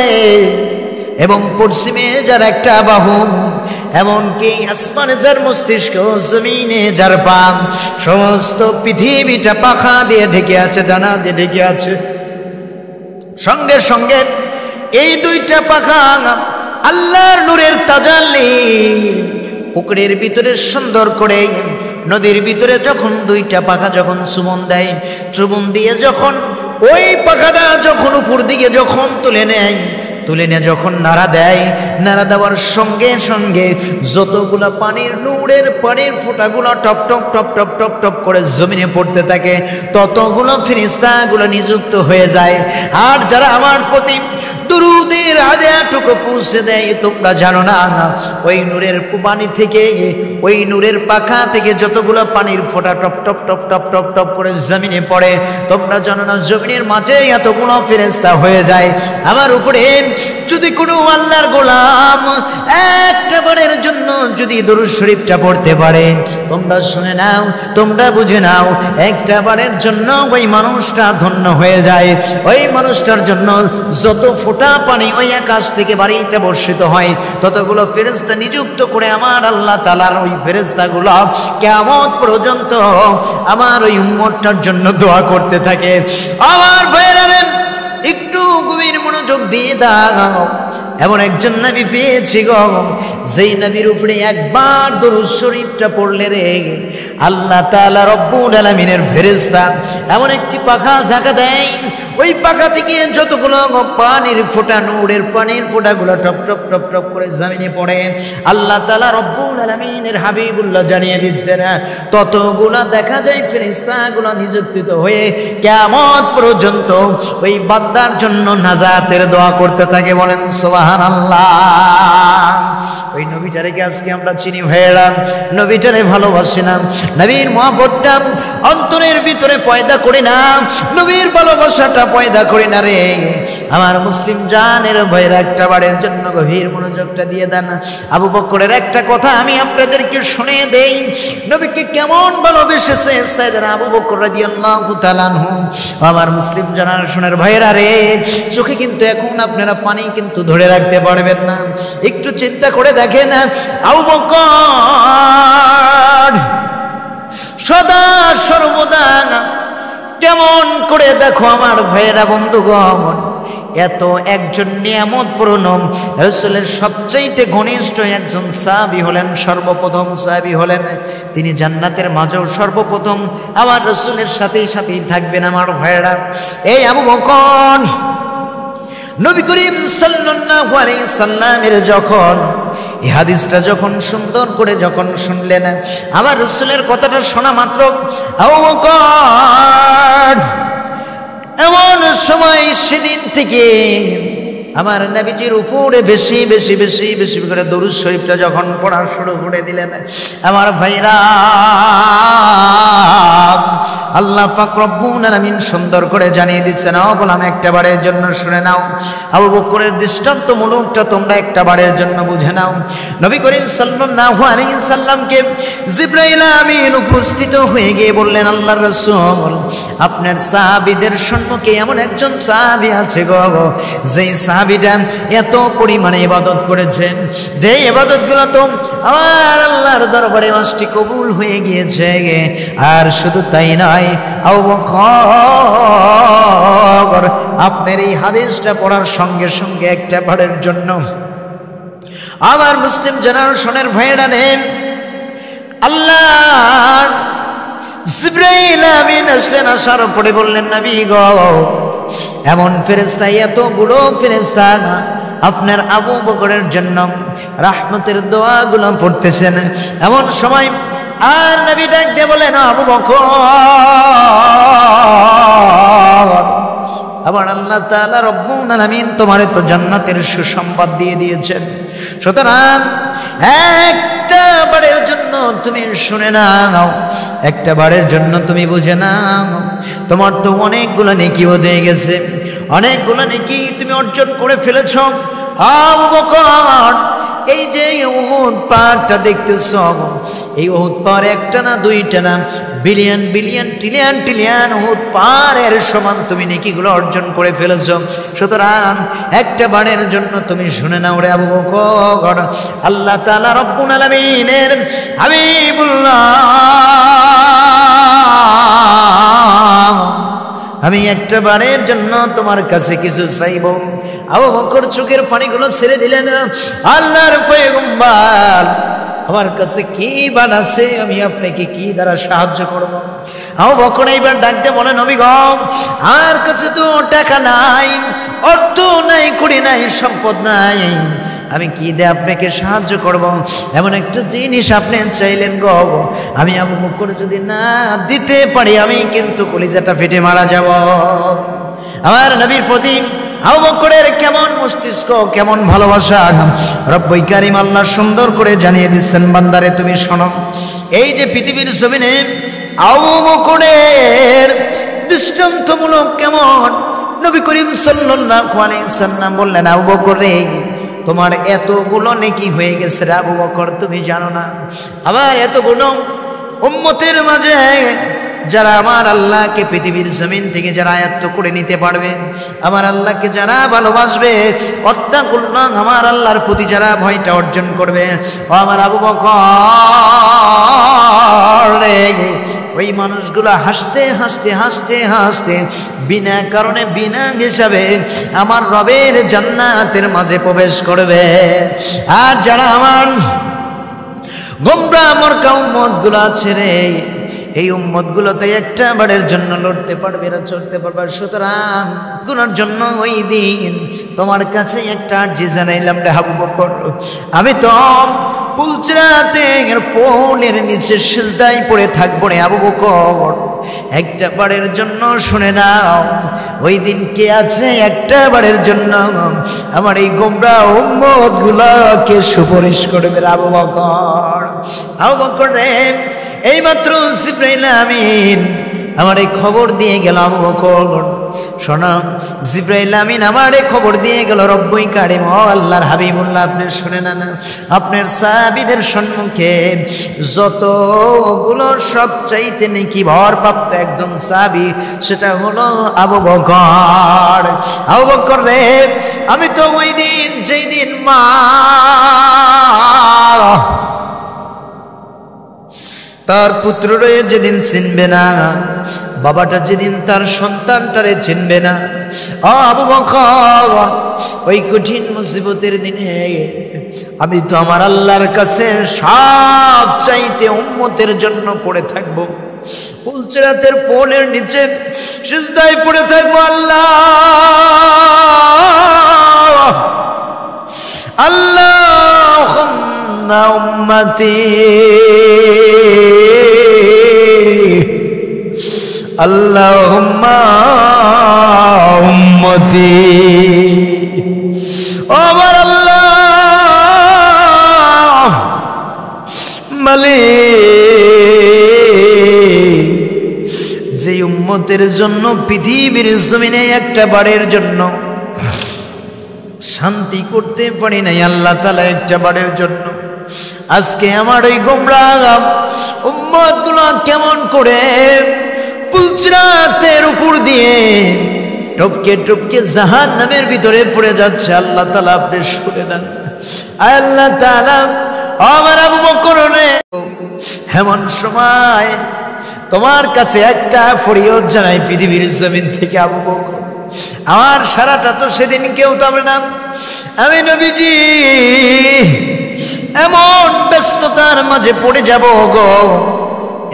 এবং পশ্চিমে যার একটা বাহু, এমনকি আসমানে যার মস্তিষ্ক, জমিনে যার পা, সমস্ত পৃথিবীটা পাখা দিয়ে ঢেকে আছে, ডানা দিয়ে ঢেকে আছে। সঙ্গে সঙ্গে এই দুইটা পাখা আল্লাহর নূরের তাজাল্লির পুকুরের ভিতরে সুন্দর করে, নদীর ভিতরে যখন দুইটা পাখা যখন চুম্বন দেয়, চুম্বন দিয়ে যখন ওই পাখাটা যখন উপর দিকে যখন তুলে নেয়, তুলে নিয়ে যখন নাড়া দেয়, নাড়া দেওয়ার সঙ্গে সঙ্গে যতগুলা পানির, নূরের পানির ফোঁটাগুলো টপ টপ টপ টপ টপ টপ করে জমিনে পড়তে থাকে, ততগুলো ফেরেশতাগুলো নিযুক্ত হয়ে যায়। আর যারা আমার প্রতি দুরূদের হাদিয়াটুকু পৌঁছে দেয়, তোমরা জানো না, ওই নূরের পানি থেকে, ওই নূরের পাখা থেকে যতগুলো পানির ফোঁটা টপ টপ টপ টপ টপ টপ করে জমিনে পড়ে, তোমরা জানো না, জমিনের মাঝে এতগুলো ফেরেশতা হয়ে যায়। আমার উপরে যদি কোনো আল্লাহর গোলাম একটা বারের জন্য যদি দরুদ শরীফটা পড়তে পারে, তোমরা শুনে নাও, তোমরা বুঝে নাও, একটা বারের জন্য ওই মানুষটা ধন্য হয়ে যায়। ওই মানুষটার জন্য যত ফোঁটা পানি ওই আকাশ থেকে বাড়িটা বর্ষিত হয়, ততগুলো ফেরেশতা নিযুক্ত করে আমার আল্লাহ তাআলার ওই ফেরেশতাগুলো কিয়ামত পর্যন্ত আমার ওই উম্মতটার জন্য দোয়া করতে থাকে। আমার ভাইয়েরা, একটু গভীর মনোযোগ দিয়ে দাও। এমন একজন নবী পেয়েছি গো, যেই নবীর উপরে একবার দরুদ শরীফটা পড়লে রে, আল্লাহ তাআলা রব্বুল আলামিনের ফেরেশতা এমন একটি পাখা ঝাঁকা দেয়, ওই পাখা থেকে যতগুলো পানির ফোঁটা, নূরের পানির ফোঁটাগুলো টপ টপ টপ টপ করে জমিনে পড়ে, আল্লাহ তাআলা রব্বুল আলামিনের হাবিবুল্লাহ জানিয়ে দিচ্ছেন, ততগুলা দেখা যায় ফেরেশতাগুলো নিযুক্ত হয়ে কিয়ামত পর্যন্ত ওই বান্দার জন্য নাজাতের দোয়া করতে থাকে। বলেন সুবহানাল্লাহ। ওই নবীটারে কি আজকে আমরা চিনি ভাইয়েরা? নবীটারে ভালোবাসি না? নবীর মহব্বতটা অন্তরের ভিতরে পয়দা করি না? নবীর ভালোবাসাটা পয়দা করি না রে? আমার মুসলিম জানের ভাইয়েরা, একটা বারের জন্য গভীর মনোযোগটা দিয়ে দেন। আবু বকরের একটা কথা আমি আপনাদেরকে শুনে দেই, নবীকে কেমন ভালোবেসেছে সাইয়েদনা আবু বকর রাদিয়াল্লাহু তাআলা আনহু। আমার মুসলিম জেনারেশনের ভাইয়েরা রে, চোখে কিন্তু এখন আপনারা পানি কিন্তু ধরে রাখতে পারবেন না। একটু চিন্তা করে দেখেন, আবু বকর সদা সর্বদা কেমন করে, দেখো আমার ভাইয়েরা, বন্ধুগণ, এত একজন নিয়ামতপূর্ণ রাসূলের সবচাইতে ঘনিষ্ঠ একজন সাহাবী হলেন, সর্বপ্রথম সাহাবী হলেন তিনি, জান্নাতের মাঝেও সর্বপ্রথম আমার রাসূলের সাথেই সাথেই থাকবেন আমার ভাইরা। এই আবু বকর নবী করিম সাল্লাল্লাহু আলাইহি সাল্লামের যখন এই হাদিসটা যখন সুন্দর করে যখন শুনলেন, আমার রাসূলের কথাটা শোনা মাত্র আবু বকর এমন সময় সেদিন থেকে আমার নবীজির উপরে বেশি বেশি বেশি বেশি করে দরুদ শরীফটা যখন পড়া শুরু করে দিলেন, আমার ভাইরা আল্লাহ পাক রব্বুল আলামিন সুন্দর করে জানিয়ে দিচ্ছেন, ও গোলাম একটা বারের জন্য শুনে নাও, আবু বকরের দৃষ্টান্তমূলকটা তোমরা একটা বারের জন্য বুঝে নাও। নবী করিম সাল্লাল্লাহু আলাইহি সাল্লামকে জিবরাইল আমিন উপস্থিত হয়ে গিয়ে বললেন, আল্লাহর রাসূল আপনার সাহাবীদের সম্মুখে এমন একজন সাহাবী আছে গো, যেই সাহাবীটা এত পরিমাণে ইবাদত করেছেন, যে ইবাদতগুলো তো আমার আল্লাহর দরবারে মাসটি কবুল হয়ে গিয়েছে। আর শুধু তাই নয়, আবু বকর আপনার এই হাদিসটা পড়ার সঙ্গে সঙ্গে একটা বারের জন্য আমার মুসলিম জেনারেশনের ভাইয়েরা নেন, আল্লাহ জিবরাইল আমিন আসলেন, আসার পরে বললেন, নবী গো এমন ফেরেশতা, এতগুলো ফেরেশতা আপনার আবু বকরের জন্য রাহমতের দোয়াগুলো পড়তেছেন। এমন সময় আর নবী ডাক দিয়ে বলেন, আবু বকর আবার আল্লাহ তাআলা রব্বুল আলামিন তোমারে তো জান্নাতের সুসংবাদ দিয়ে দিয়েছেন, সুতরাং একটা বারের জন্য তুমি শুনে নাও, একটা বারের জন্য তুমি বুঝে নাও, তোমার তো অনেকগুলো নেকি হয়ে গেছে, অনেকগুলো নেকি তুমি অর্জন করে ফেলেছ। আবু বকর এই যে উহুদ পাহাড়টা দেখতেছ, এই উহুদ পাহাড় একটা না দুইটা না, billion billion trillion trillion Uhud পাহাড়ের সমান তুমি নেকিগুলো অর্জন করে ফেলেছ। সুতরাং একটা বারের জন্য তুমি শুনে নাও রে আবু বকর, আল্লাহ তাআলা রব্বুল আলামিনের হাবিবুল্লাহ আমি একটা বারের জন্য তোমার কাছে কিছু চাইব। আবু বকর চোখের পানিগুলো ছেড়ে দিলেন, আল্লাহর পয়গম্বর আমার কাছে কি বান আছে, আমি আপনাকে কি দ্বারা সাহায্য করব? আবু বকর এইবার ডাকতে বলে, নবী গো আমার কাছে তো টাকা নাই, অর্থ নাই, কুড়ি নাই, সম্পদ নাই, আমি কি দিয়ে আপনাকে সাহায্য করব? এমন একটা জিনিস আপনি চাইলেন গো, আমি আবু বকর যদি না দিতে পারি আমি কিন্তু কলিজাটা ফেটে মারা যাব। আমার নবীর প্রতি আবু বকরের কেমন মস্তিষ্ক, কেমন ভালোবাসা, রব্বুল কারীম আল্লাহ সুন্দর করে জানিয়ে দিচ্ছেন, বান্দারে তুমি শোনো, এই যে পৃথিবীর জমিনে আবু বকরের দৃষ্টান্তমূলক কেমন, নবী করিম সাল্লাল্লাহু আলাইহি সাল্লাম বললেন, আবু বকর রে তোমার এতগুলো নেকি হয়ে গেছে রে আবু বকর, তুমি জানো না আমার এতগুলো উম্মতের মাঝে যারা আমার আল্লাহকে পৃথিবীর জমিন থেকে যারা আয়াত্ত করে নিতে পারবে, আমার আল্লাহকে যারা ভালোবাসবে, অত্যাকুল্লাহ আমার আল্লাহর প্রতি যারা ভয়টা অর্জন করবে, ও আমার আবু বকর ওই মানুষগুলো হাসতে হাসতে হাসতে হাসতে বিনা কারণে বিনা হিসাবে আমার রবের জান্নাতের মাঝে প্রবেশ করবে। আর যারা আমার গোমরাহ মরকা উম্মতগুলো আছে রে, এই উম্মতগুলোতে একটা বারের জন্য লড়তে পারবে না, চড়তে পারবে। সুতরাং গুনার জন্য ওই দিন তোমার কাছে একটা আরজি জানাইলাম রে আবু বকর, আমি তো পুলচরাতে পোলের নিচে সিজদায় পড়ে থাকবো রে আবু বকর, একটা বারের জন্য শুনে নাও, ওই দিন কে আছে একটা বারের জন্য আমার এই গোমরাহ উম্মতগুলোকে সুপারিশ করবে আবু বকর। আবু বকর রে এইমাত্র জিবরাইল আমিন আমার এই খবর দিয়ে গেল, আবু বকর শোনো, জিবরাইল আমিন আমার এই খবর দিয়ে গেল, রব্বুল কারীম ও আল্লাহর হাবিবুল্লাহ আপনি শুনে না, আপনার সাহাবীদের সম্মুখে যতগুলো সবচাইতে নেকি ভরপ্রাপ্ত একজন সাহাবী সেটা হলো আবু বকর। আবু বকর রে আমি তো ওই দিন যেই দিন মা তার পুত্র রয়ে যেদিন চিনবে না, বাবাটা যেদিন তার সন্তানটারে চিনবে না, আবু বকর ওই কঠিন মুসিবতের দিনে আমি তো আমার আল্লাহর কাছে সব চাইতে উম্মতের জন্য পড়ে থাকবো, পুলসিরাতের পোলের নিচে সিজদায় পড়ে থাকবো। আল্লাহ আল্লাহুম্মা উম্মতি, আল্লাহুম্মা উম্মতি, ও আমার আল্লাহ মালিক, যে উম্মতের জন্য পৃথিবীর জমিনে একটা বারের জন্য শান্তি করতে পারি নাই আল্লাহ তাআলা, একটা বারের জন্য আজকে আমার ওই গোমরাহ উম্মত গুলো কেমন করে পুলসিরাতের উপর দিয়ে টপকে টপকে জাহান্নামের ভিতরে পড়ে যাচ্ছে। আল্লাহ তাআলা আপনি শুনে নেন। আল্লাহ তাআলা আমার আবু বকর রে, এমন সময় তোমার কাছে একটা ফরিয়াদ জানাই পৃথিবীর জমিন থেকে, আবু বকর আমার সারাটা তো সেদিন কেউ তবে না, আমি নবীজি এমন ব্যস্ততার মাঝে পড়ে যাব গো,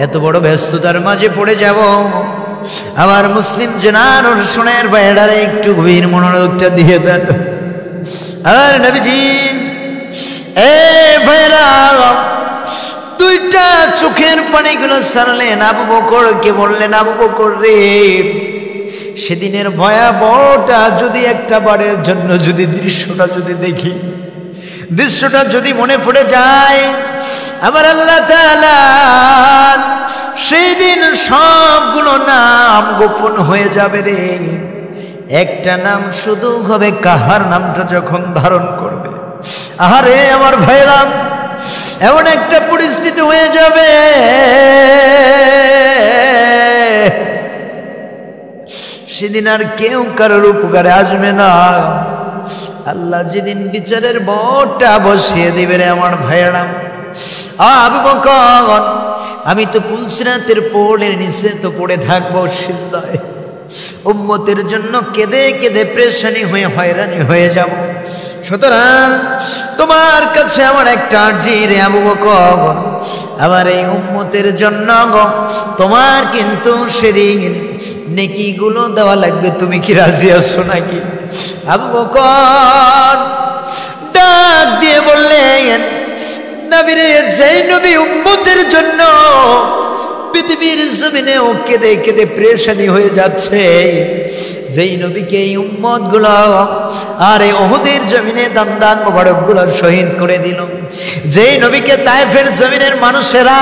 এত বড় ব্যস্ততার মাঝে পড়ে যাব, আমার মুসলিম জেনার শোনের বাইরে একটু গভীর মনোযোগটা দিয়ে দেন। আর নবীজি এ ভাইরা দুইটা চোখের পানিগুলো ছাড়লেন, আবু বকরকে বললেন, আবু বকর রে, সেদিনের ভয়াবহটা যদি একটা বারের জন্য যদি দৃশ্যটা যদি দেখি, দৃশ্যটা যদি মনে পড়ে যায়, আমার আল্লাহ তাআলা সেই দিন সবগুলো নাম গোপন হয়ে যাবে রে, একটা নাম শুধু হবে, কাহার নামটা যখন ধারণ করবে। আরে আমার ভাইরা, এমন একটা পরিস্থিতি হয়ে যাবে সেদিন আর কেউ কারোর উপকারে আসবে না। আল্লাহ যেদিন বিচারের বটটা বসিয়ে দিবে রে আমার ভাইরা, আবু বকর আমি তো পুলসিরাতের পোলের নিচে তো পড়ে থাকবো সিজদায়, উম্মতের জন্য কেঁদে কেঁদে পেরেশানি হয়ে হয়রানি হয়ে যাব। সুতরাং তোমার কাছে আমার একটা আরজি রে আবু বকর, আমার এই উম্মতের জন্য গো তোমার কিন্তু সেদিন নেকিগুলো দেওয়া লাগবে, তুমি কি রাজি আছো নাকি? আবু বকর ডাক দিয়ে বললেন, নবীরে, যেই নবী উম্মতের জন্য পৃথিবীর জমিনে ও কেঁদে কেঁদে পেরেশানি হয়ে যাচ্ছে, যেই নবীকে এই উম্মত গুলো আরে ওহুদের জমিনে দান দান মোবারক গুলো শহীদ করে দিল, যেই নবীকে তায়েফের জমিনের মানুষেরা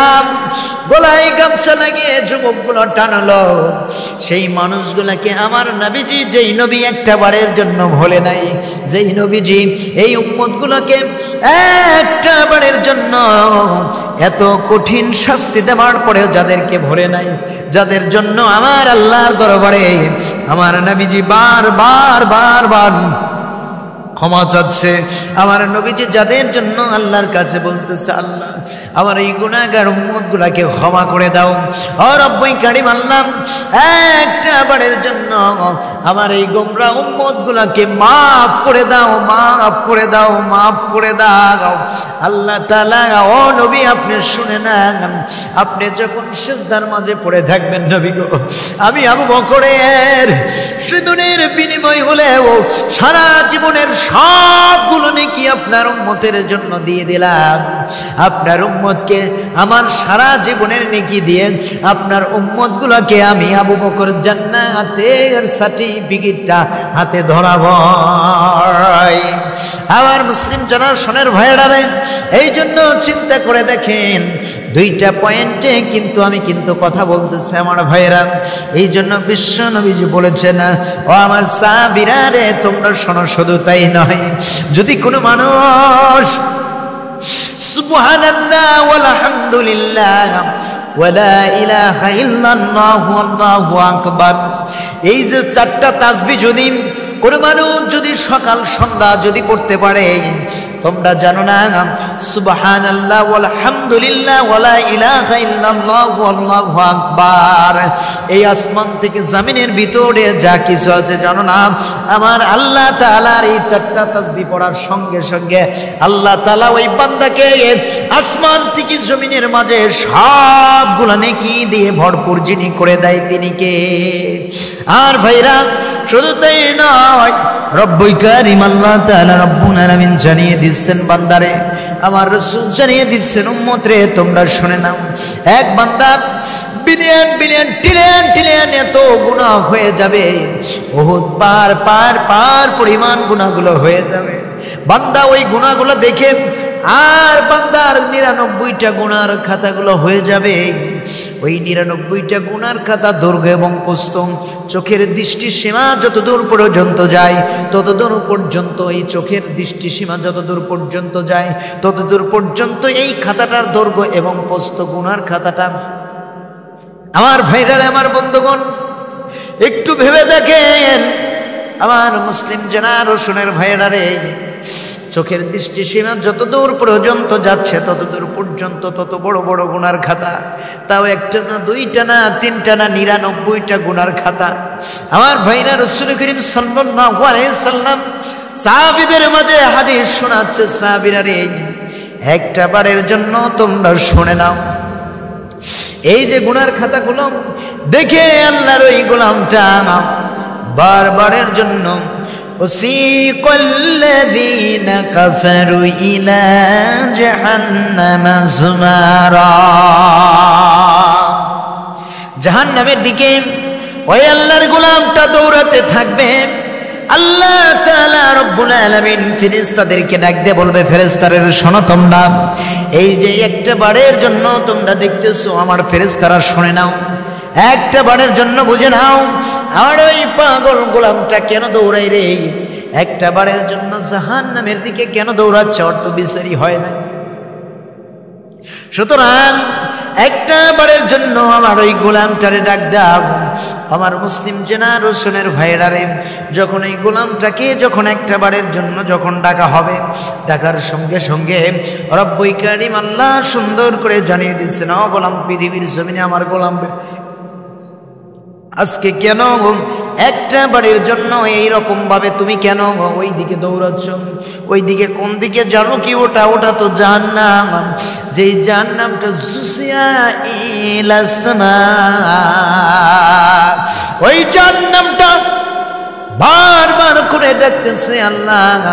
গলায় গামছা লাগিয়ে যুবকগুলো টানলো, সেই মানুষগুলাকে আমার নবীজি যেই নবী একটা বারের জন্য ভোলে নাই, যেই নবীজি এই উম্মতগুলোকে একটা বারের জন্য এত কঠিন শাস্তি দেওয়ার পরেও যাদেরকে ভোলে নাই, যাদের জন্য আমার আল্লাহর দরবারে আমার নবীজি বারবার বারবার ক্ষমা চাচ্ছে, আমার নবীজি যাদের জন্য আল্লাহর কাছে বলতেছে, আল্লাহ আমার এই গুনাহগার উম্মতগুলোকে ক্ষমা করে দাও, ও রব্বুল কারীম, আল্লাহ একটা বারের জন্য আমার এই গোমরা উম্মতগুলোকে মাফ করে দাও, মাফ করে দাও, মাফ করে দাও। আল্লাহ তাআলা, ও নবী আপনি শুনে নেন, আপনি যখন সিজদার মাঝে পড়ে থাকবেন নবী গো, আমি আবু বকরের সিঁদুরের বিনিময় হলেও সারা জীবনের সবগুলো নেকি আপনার উম্মতের জন্য দিয়ে দিলাম, আপনার উম্মতকে আমার সারা জীবনের নেকি দিয়ে আপনার উম্মতগুলোকে আমি আবু বকর জান্নাতের সার্টিফিকেটটা হাতে ধরাবো। আমার মুসলিম জনগণের ভাইয়েরা, এই জন্য চিন্তা করে দেখেন, দুইটা পয়েন্টে কিন্তু আমি কথা বলতেছি আমার ভাইয়েরা, এই জন্য বিশ্ব নবীজি বলেছেন, ও আমার সাহাবীরা রে, তোমরা শোনো, শুধু তাই নয়, যদি কোনো মানুষ সুবহানাল্লাহ ওয়ালহামদুলিল্লাহ ওয়ালা ইলাহা ইল্লাল্লাহু আল্লাহু আকবার, এই যে চারটা তাসবিহ যদি কোনো মানুষ যদি সকাল সন্ধ্যা যদি পড়তে পারে, তোমরা জানো না সুবহানাল্লাহ ওয়ালহামদুলিল্লাহ ওয়ালা ইলাহা ইল্লাল্লাহ আল্লাহু আকবার। এই আসমান থেকে জমিনের ভিতরে যা কিছু আছে জানো না, আমার আল্লাহ তাআলার এই চারটা তাসবিহ পড়ার সঙ্গে সঙ্গে আল্লাহ তাআলা ওই বান্দাকে আসমান থেকে জমিনের মাঝে সবগুলো নেকি দিয়ে ভরপুর যিনি করে দেয় তিনি কে? আর ভাইরা শুধু তাই নয়, রব্বুল কারীম আল্লাহ তাআলা রব্বুল আলামিন জানিয়ে দিচ্ছেন বান্দারে, আমার রাসূল জানিয়ে দিচ্ছেন উম্মত রে তোমরা শুনে নাও, এক বান্দার বিলিয়ন বিলিয়ন ট্রিলিয়ন ট্রিলিয়ন এত গুনাহ হয়ে যাবে, বহুত পার পার পার পরিমাণ গুনাহগুলো হয়ে যাবে। বান্দা ওই গুনাহগুলো দেখে আর বান্দার ৯৯টা গুনার খাতাগুলো হয়ে যাবে। ওই ৯৯টা গুনার খাতা দৈর্ঘ্য এবং প্রস্থ চোখের দৃষ্টি সীমা যতদূর পর্যন্ত যায় ততদূর পর্যন্ত, এই চোখের দৃষ্টি সীমা যতদূর পর্যন্ত যায় ততদূর পর্যন্ত এই খাতাটার দৈর্ঘ্য এবং প্রস্থ গুনার খাতাটা। আমার ভাইরা, আমার বন্ধুগণ, একটু ভেবে দেখেন আমার মুসলিম জেনারেশনের ভাইরা রে, চোখের দৃষ্টি সীমা যতদূর পর্যন্ত যাচ্ছে ততদূর পর্যন্ত তত বড় বড় গুনার খাতা, তাও একটা না দুইটা না তিনটা না ৯৯টা গুনার খাতা। আমার ভাইরা, রাসূল করিম সাল্লাল্লাহু আলাইহি সাল্লাম সাহাবীদের মাঝে হাদিস শোনাচ্ছে, সাহাবীরা রে একটা বারের জন্য তোমরা শুনে নাও, এই যে গুনার খাতাগুলো দেখে আল্লাহর ওই গোলামটা বারবারের জন্য وسيق الذين كفروا إلى جهنم زمرا, জাহান্নামের দিকে ওই আল্লাহর গোলামটা দৌড়াতে থাকবে। আল্লাহ তাআলা রব্বুল আলামিন ফেরেশতাদেরকে ডাক দিয়ে বলবে, ফেরেশতারা শোনো তোমরা, এই যে একটা বারের জন্য তোমরা দেখতেছো আমার ফেরেশতারা শুনে নাও, একটা বারের জন্য বুঝে নাও আর ওই পাগল গোলামটা কেন দৌড়াই রে, একটা বারের জন্য জাহান্নামের দিকে কেন দৌড়াচ্ছে, অর্থ বিচারি হয় না। সুতরাং একটা বারের জন্য আমার ওই গোলামটারে ডাক দাও। আমার মুসলিম জেনারেশনের ভাইরারে, যখন এই গোলামটাকে যখন একটা বারের জন্য যখন ডাকা হবে, ডাকার সঙ্গে সঙ্গে রব্বুল কারীম আল্লাহ সুন্দর করে জানিয়ে দিচ্ছেন, ও গোলাম, পৃথিবীর জমিনে আমার গোলাম আজকে কেন একটা বারের জন্য এইরকম ভাবে তুমি কেন ওই দিকে দৌড়াচ্ছ? ওই দিকে কোন দিকে জানো কি? ওটা ওটা তো জাহান্নাম, যেই জাহান্নামটা জুসিয়া ইলাসমা, ওই জাহান্নামটা বারবার করে ডাকতেছে, আল্লাহ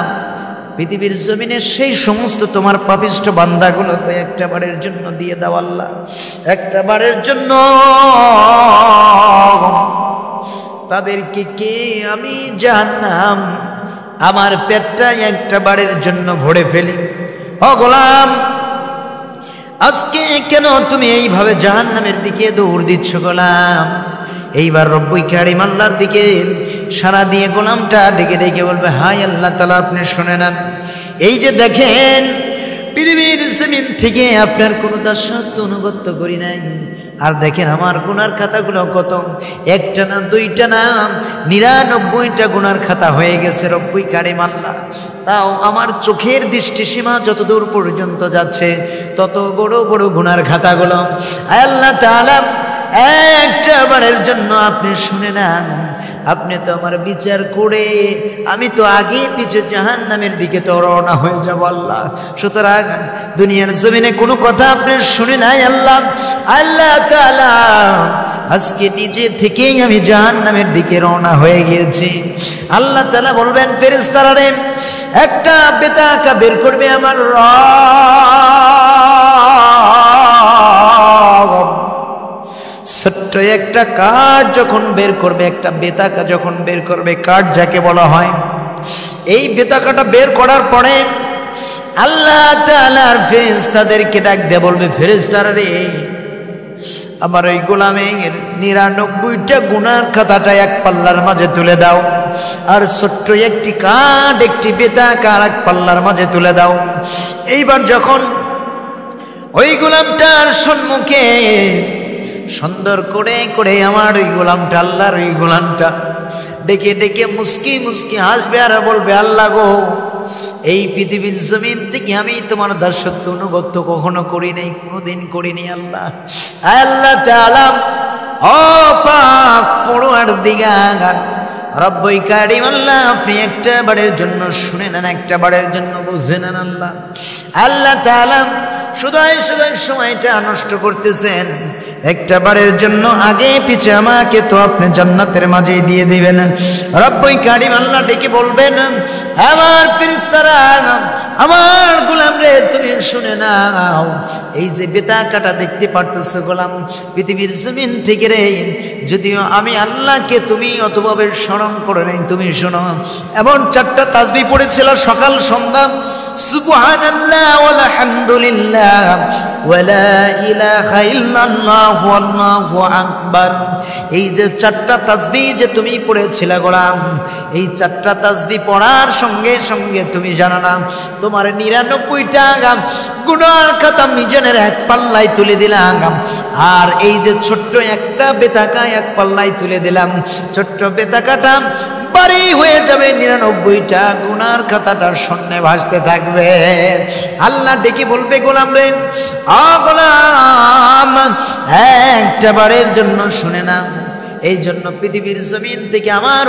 পৃথিবীর জমিনে সেই সমস্ত তোমার পাপিষ্ঠ বান্দাগুলোকে একটা বারের জন্য দিয়ে দাও আল্লাহ, একটা বারের জন্য তাদেরকে কে আমি জাহান্নাম আমার পেটটা একটা বারের জন্য ভরে ফেলি। ও গোলাম, আজকে কেন তুমি এইভাবে জাহান্নামের দিকে দৌড় দিচ্ছ গোলাম? এইবার রব্বুল কারীম আল্লাহর দিকে সারা দিয়ে গোলামটা ডেকে ডেকে বলবে, হাই আল্লাহ তাআলা, আপনি শুনে নেন, এই যে দেখেন পৃথিবীর জমিন থেকে আপনার কোনো দাসত্ব অনুগত্য করি নাই, আর দেখেন আমার গুনার খাতাগুলো কত, একটা না দুইটা না ৯৯টা গুনার খাতা হয়ে গেছে রব্বুল কারীম আল্লাহ। তাও আমার চোখের দৃষ্টি সীমা যতদূর পর্যন্ত যাচ্ছে তত বড় বড় গুনার খাতাগুলো আল্লাহ তাআলা একটা বারের জন্য আপনি শুনে নেন, আপনি তো আমার বিচার করে আমি তো আগে পিছে জাহান্নামের দিকে তো রওনা হয়ে যাব আল্লাহ। সুতরাং দুনিয়ার জমিনে কোনো কথা আপনি শুনে নাই আল্লাহ। আল্লাহ তাআলা আজকে নিজে থেকেই আমি জাহান্নামের দিকে রওনা হয়ে গিয়েছি। আল্লাহ তাআলা বলবেন, ফেরেশতারা রে একটা বেতাকা বের করবে আমার রব, ছোট্ট একটা কাঠ যখন বের করবে, একটা বেতাকা যখন বের করবে, কাঠ যাকে বলা হয়, এই বেতাকাটা বের করার পরে আল্লাহ তাআলার ফেরেশতাদেরকে ডাক দিয়ে বলবে, ফেরেশতারা রে আমার ওই গোলামের ৯৯টা গুনার খাতাটা এক পাল্লার মাঝে তুলে দাও, আর ছোট্ট একটি কাঠ একটি বেতাকা আর এক পাল্লার মাঝে তুলে দাও। এইবার যখন ওই গোলামটার সম্মুখে সুন্দর করে করে আমার ওই গোলামটা, আল্লাহর ওই গোলামটা ডেকে ডেকে মুস্কি মুস্কি হাসবে আর বলবে, আল্লাহ গো, এই পৃথিবীর জমিন থেকে আমি তোমার দাসত্ব অনুগত কখনো করি নাই, কোনোদিন করিনি আল্লাহ। আল্লাহ তাআলা ও পাক পরওয়ারদিগার রব্বুল কারীম আল্লাহ, আপনি একটা বারের জন্য শুনে নেন, একটা বারের জন্য বুঝে নেন আল্লাহ। আল্লাহ তাআলা শুধু সময়টা নষ্ট করতেছেন, একটা বারের জন্য আগে পিছে আমাকে তো আপনি জান্নাতের মাঝে দিয়ে দিবেন। রব্বুল কারীম আল্লাহ ডেকে বলবেন, আমার ফেরেশতারা, আমার গোলাম রে, তুমি শুনে নাও, এই যে বেতা কাটা দেখতে পারতেছো গোলাম, পৃথিবীর জমিন থেকে রে, যদিও আমি আল্লাহকে তুমি অতভাবে স্মরণ করে নেই, তুমি শোনো, এমন 4টা তাসবিহ পড়েছিল সকাল সন্ধ্যা, সুবহানাল্লাহ ওয়াল হামদুলিল্লাহ ওয়ালা ইলাহা ইল্লাল্লাহ আল্লাহু আকবার। এই যে 4টা তাসবিহ যে তুমি পড়েছিলে গোলাম, এই 4টা তাসবিহ পড়ার সঙ্গে সঙ্গে তুমি জানো না, তোমার 99টা গুনার খাতা মিজানের এক পাল্লায় তুলে দিলাম, আর এই যে ছোট্ট একটা বেতাকা এক পাল্লায় তুলে দিলাম, ছোট্ট বেতাকাটা বাড়ি হয়ে যাবে, 99টা গুনার খাতাটার শূন্যে ভাসতে থাকবে। আল্লাহ ডেকে বলবে, গোলাম রে, গোলাম, একটা বারের জন্য শুনে না, এই জন্য পৃথিবীর জমিন থেকে আমার